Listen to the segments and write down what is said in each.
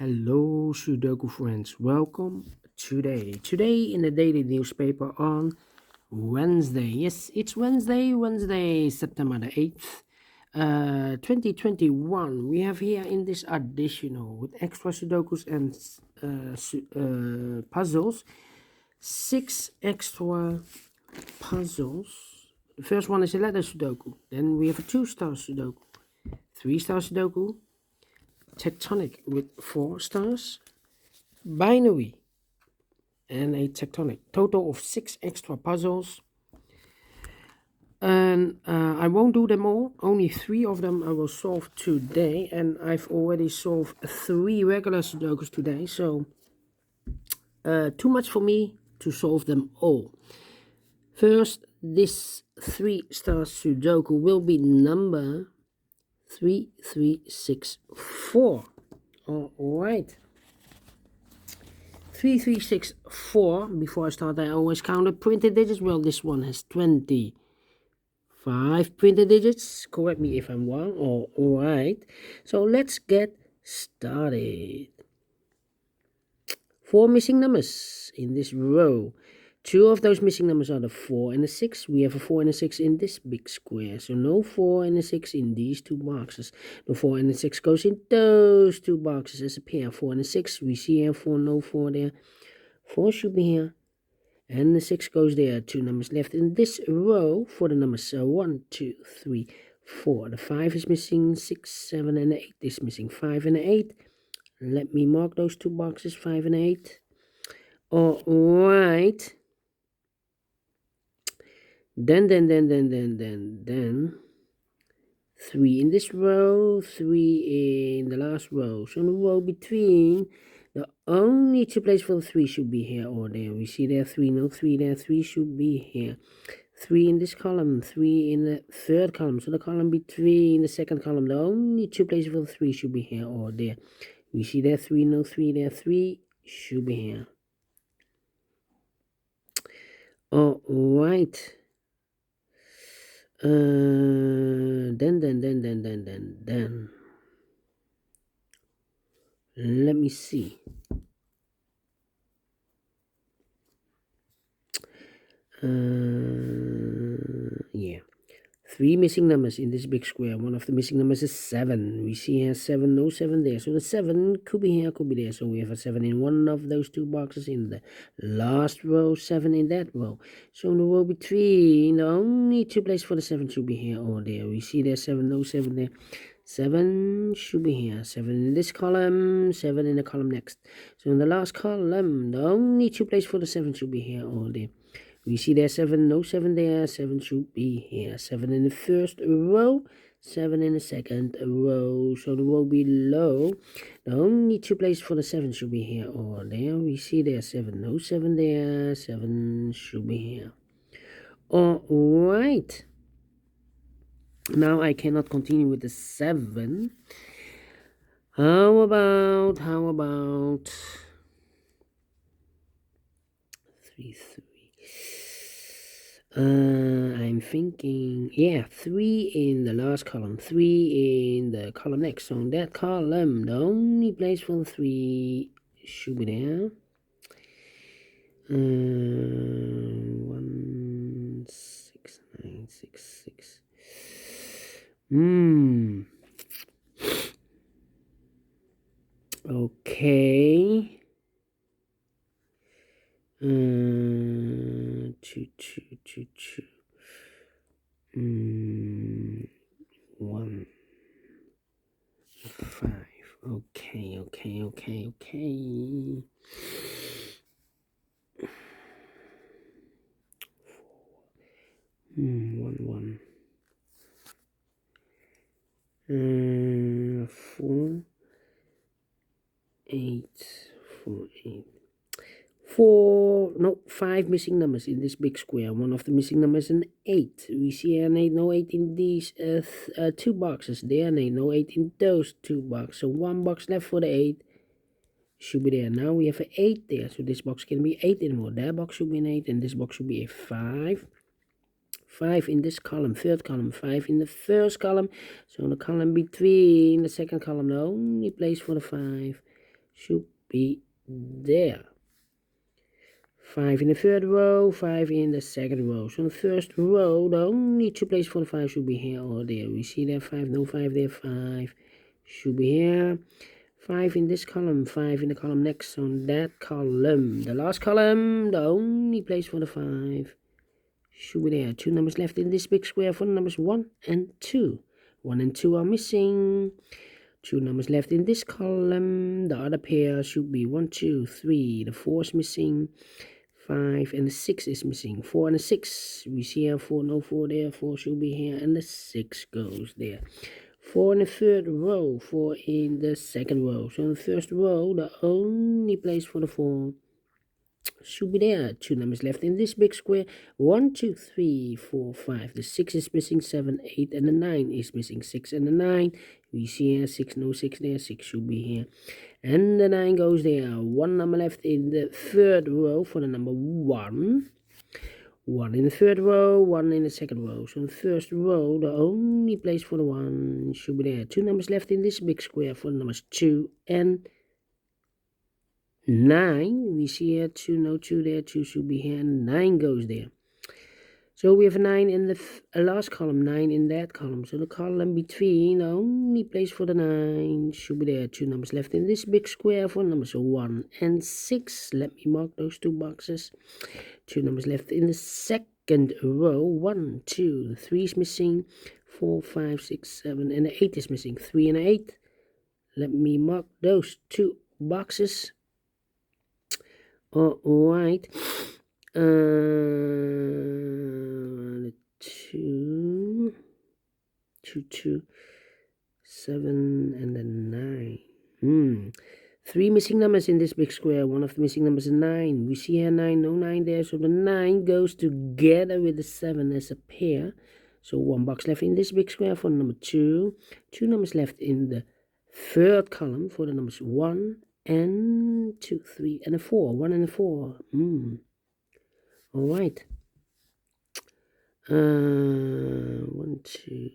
Hello, Sudoku friends. Welcome today in the daily newspaper on Wednesday. Yes, it's Wednesday, September the 8th, 2021. We have here in this additional with extra Sudokus and puzzles, 6 extra puzzles. The first one is a letter Sudoku. Then we have a 2-star Sudoku, 3-star Sudoku, tectonic with 4 stars, binary, and a tectonic. Total of 6 extra puzzles. And I won't do them all. Only 3 of them I will solve today. And I've already solved 3 regular Sudokus today. So too much for me to solve them all. First, this 3-star Sudoku will be number 3364. Alright. 3364. Before I start, I always count the printed digits. Well, this one has 25 printed digits. Correct me if I'm wrong. Alright. So let's get started. 4 missing numbers in this row. 2 of those missing numbers are the 4 and the 6. We have a 4 and a 6 in this big square. So no 4 and a 6 in these 2 boxes. The 4 and the 6 goes in those 2 boxes as a pair. 4 and a 6. We see here 4, no 4 there. 4 should be here. And the 6 goes there. 2 numbers left in this row for the numbers. So 1, 2, 3, 4. The 5 is missing. 6, 7, and 8 is missing. 5 and 8. Let me mark those 2 boxes. 5 and 8. Alright. Then 3 in this row, 3 in the last row. So in the row between, the only 2 places for the 3 should be here or there. We see there 3, no 3 there, 3 should be here. 3 in this column, 3 in the third column. So the column between the second column, the only 2 places for the 3 should be here or there. We see there 3, no 3 there, 3 should be here. Alright. Then. Let me see. Yeah. 3 missing numbers in this big square. One of the missing numbers is 7. We see here 7, no 7 there. So the 7 could be here, could be there. So we have a 7 in one of those 2 boxes in the last row, 7 in that row. So in the row between, the only 2 places for the 7 should be here or there. We see there 7, no 7 there. 7 should be here. 7 in this column, 7 in the column next. So in the last column, the only 2 places for the 7 should be here or there. We see there 7, no 7 there, 7 should be here. 7 in the first row, 7 in the second row. So the row below, the only 2 places for the 7 should be here or there. We see there 7, no 7 there, 7 should be here. Alright. Now I cannot continue with the 7. How about 3, 3. I'm thinking, yeah, 3 in the last column, 3 in the column next. So in that column, the only place for the 3 should be there. 1, 6, 9, 6, 6. Okay. 2, 2, 2, 2. 1, 5. Okay. 1, 1. 4, 8, 4, 8. 5 missing numbers in this big square. One of the missing numbers is an 8. We see an 8, no 8 in these 2 boxes. There, and 8, no 8 in those 2 boxes. So 1 box left for the 8 should be there. Now we have an 8 there. So this box can be 8 anymore. That box should be an 8, and this box should be a 5. 5 in this column, third column, 5 in the first column. So the column between the second column, the only place for the 5 should be there. 5 in the third row, 5 in the second row. So in the first row, the only 2 places for the 5 should be here or there. We see there 5, no 5 there, 5 should be here. 5 in this column, 5 in the column next on that column. The last column, the only place for the 5 should be there. 2 numbers left in this big square for the numbers 1 and 2. 1 and 2 are missing. 2 numbers left in this column. The other pair should be 1, 2, 3. The 4 is missing. 5 and the 6 is missing. 4 and the 6. We see here 4, no 4 there. 4 should be here and the 6 goes there. 4 in the third row, 4 in the second row. So in the first row, the only place for the 4 should be there. 2 numbers left in this big square. 1, 2, 3, 4, 5. The 6 is missing, 7, 8, and the 9 is missing. 6 and the 9. We see here 6, no 6 there. 6 should be here. And the 9 goes there. 1 number left in the third row for the number 1. 1 in the third row, 1 in the second row. So in the first row, the only place for the 1 should be there. 2 numbers left in this big square for the numbers 2 and 9. We see here 2, no 2 there. 2 should be here and 9 goes there. So we have a 9 in the last column, 9 in that column. So the column between, the only place for the 9 should be there. 2 numbers left in this big square for numbers 1 and 6. Let me mark those 2 boxes. 2 numbers left in the second row. 1, 2, 3 is missing. 4, 5, 6, 7, and the 8 is missing. 3 and 8. Let me mark those 2 boxes. All right. 2, 7, and then 9. 3 missing numbers in this big square. One of the missing numbers is 9. We see here 9, no 9 there. So the 9 goes together with the 7 as a pair. So 1 box left in this big square for number 2. 2 numbers left in the third column for the numbers 1 and 2, 3, and a 4. 1 and a 4. All right. 1, 2.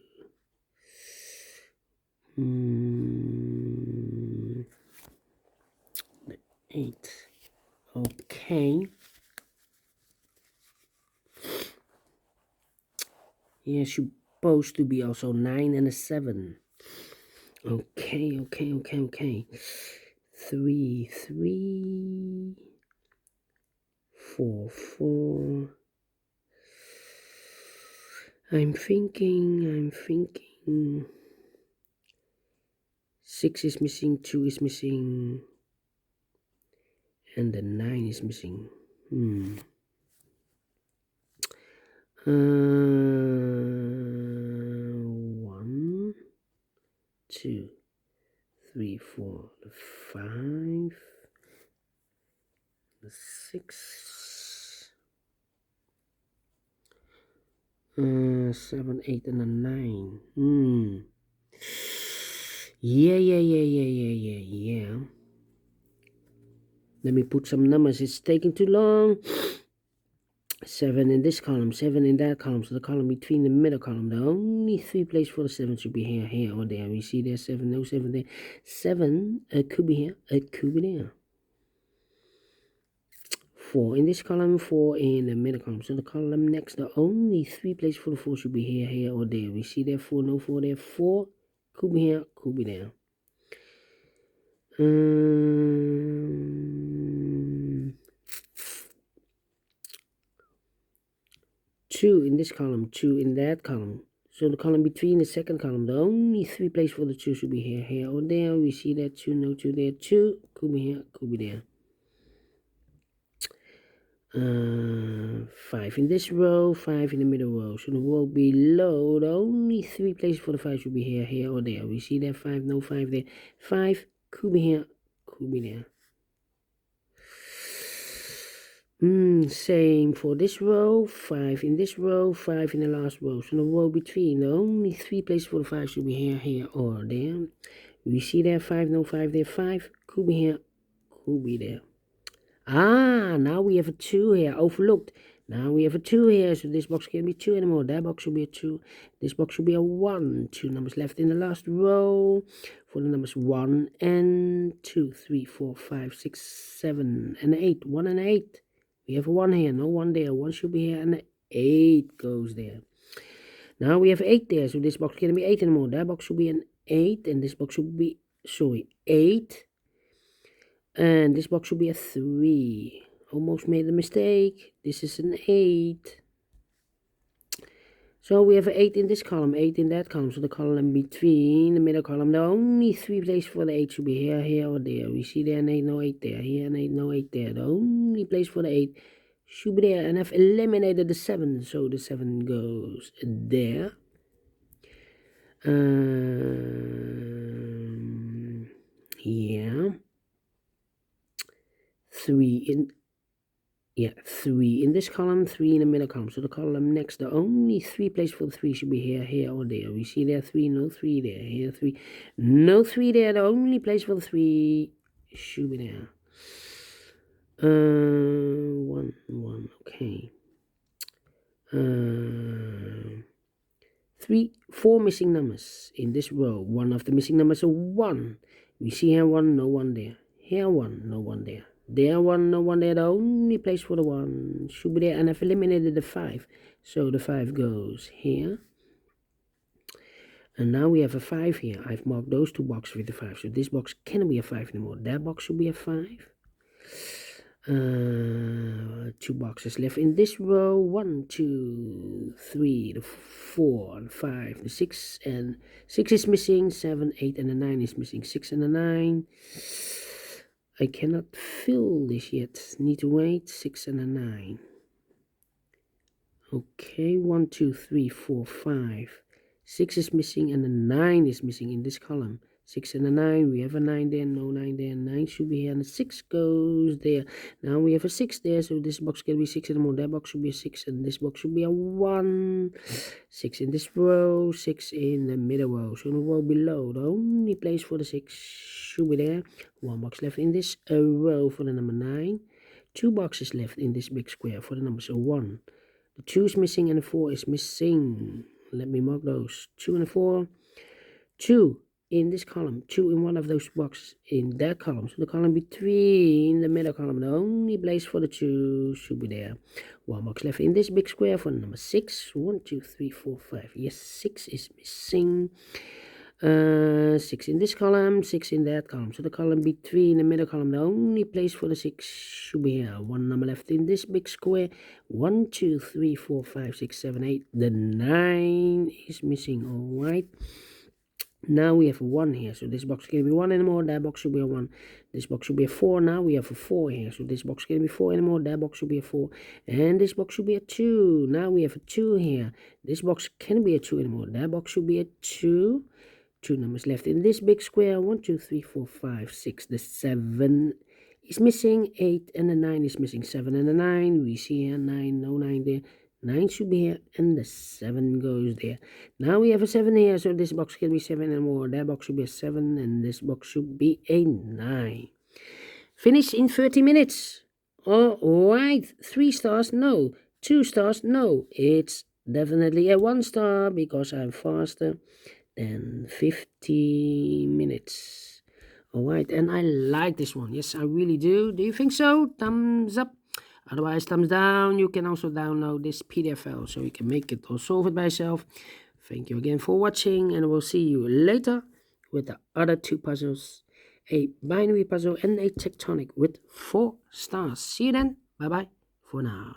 8. Okay. Here supposed to be also 9 and a 7. Okay. 3, 3. 4, 4. I'm thinking. 6 is missing, 2 is missing, and the 9 is missing. 1, 2, 3, 4, 5, 6, 7, 8, and a 9. Yeah. Let me put some numbers. It's taking too long. 7 in this column, 7 in that column. So the column between the middle column, the only 3 places for the 7 should be here, or there. We see there 7, no 7 there. 7 could be here, it could be there. 4 in this column, 4 in the middle column. So the column next, the only 3 places for the 4 should be here, or there. We see there 4, no 4 there. 4 could be here, could be there. 2 in this column, 2 in that column. So the column between the second column, the only 3 places for the 2 should be here, or there. We see that 2, no 2 there. 2 could be here, could be there. 5 in this row, 5 in the middle row. So the row below, the only 3 places for the 5 should be here, or there. We see that 5, no 5 there. 5 could be here, could be there. Same for this row, 5 in this row, 5 in the last row. So the row between, the only 3 places for the 5 should be here, or there. We see there 5, no 5 there. 5 could be here, could be there. Now we have a 2 here, overlooked. Now we have a 2 here, so this box can't be 2 anymore. That box should be a 2. This box should be a 1. 2 numbers left in the last row. for the numbers 1 and 2, 3, 4, 5, 6, 7, and 8. 1 and 8. We have a 1 here, no 1 there. 1 should be here, and 8 goes there. Now we have 8 there, so this box can't be 8 anymore. That box should be an 8, and this box should be, 8. And this box should be a 3. Almost made a mistake. This is an 8. So we have an 8 in this column, 8 in that column. So the column between the middle column, the only 3 places for the 8 should be here, here, or there. We see there an 8, no 8 there. Here an 8, no 8 there. The only place for the 8 should be there. And I've eliminated the 7. So the 7 goes there. Yeah. 3 in this column, 3 in the middle column. So the column next, the only 3 places for the 3 should be here, here, or there. We see there 3, no 3 there. Here 3, no 3 there. The only place for the 3 should be there. 1, 1, okay. 4 missing numbers in this row. One of the missing numbers is 1. We see here 1, no 1 there. Here 1, no 1 there. There 1, no 1 there. The only place for the 1 should be there. And I've eliminated the 5. So the 5 goes here. And now we have a 5 here. I've marked those 2 boxes with the 5. So this box cannot be a 5 anymore. That box should be a 5. 2 boxes left in this row. 1, 2, 3, the 4, the 5, the 6, and 6 is missing. 7, 8, and the 9 is missing. 6 and the 9. I cannot fill this yet. Need to wait. 6 and a 9. Okay, 1, 2, 3, 4, 5. 6 is missing and the 9 is missing in this column. 6 and a 9. We have a 9 there, no 9 there. 9 should be here, and the 6 goes there. Now we have a 6 there, so this box can be 6 anymore. That box should be a 6, and this box should be a 1. 6 in this row, 6 in the middle row. So in the row below, the only place for the 6 should be there. 1 box left in this row for the number 9. 2 boxes left in this big square for the numbers 1. The 2 is missing and the 4 is missing. Let me mark those. 2 and a 4. 2 in this column. 2 in one of those boxes in that column. So the column between the middle column, the only place for the 2 should be there. 1 box left in this big square for the number 6. 1, 2, 3, 4, 5. Yes, 6 is missing. 6 in this column, 6 in that column. So the column between the middle column, the only place for the 6 should be here. 1 number left in this big square. 1, 2, 3, 4, 5, 6, 7, 8. The 9 is missing. All right. Now we have a 1 here. So this box can be 1 anymore. That box should be a 1. This box should be a 4. Now we have a 4 here. So this box can be 4 anymore. That box should be a 4. And this box should be a 2. Now we have a 2 here. This box can't be a 2 anymore. That box should be a 2. 2 numbers left in this big square. 1, 2, 3, 4, 5, 6. The 7 is missing. 8 and the 9 is missing. 7 and the 9. We see here 9. No 9 there. 9 should be here. And the 7 goes there. Now we have a 7 here. So this box can be 7 and more. That box should be a 7. And this box should be a 9. Finish in 30 minutes. All right. 3 stars? No. 2 stars? No. It's definitely a 1 star because I'm faster than 50 minutes. All right, and I like this one. Yes, I really do. Do you think so? Thumbs up. Otherwise, thumbs down. You can also download this PDF file so you can make it or solve it by yourself. Thank you again for watching, and we'll see you later with the other 2 puzzles, a binary puzzle and a tectonic with 4 stars. See you then. Bye-bye for now.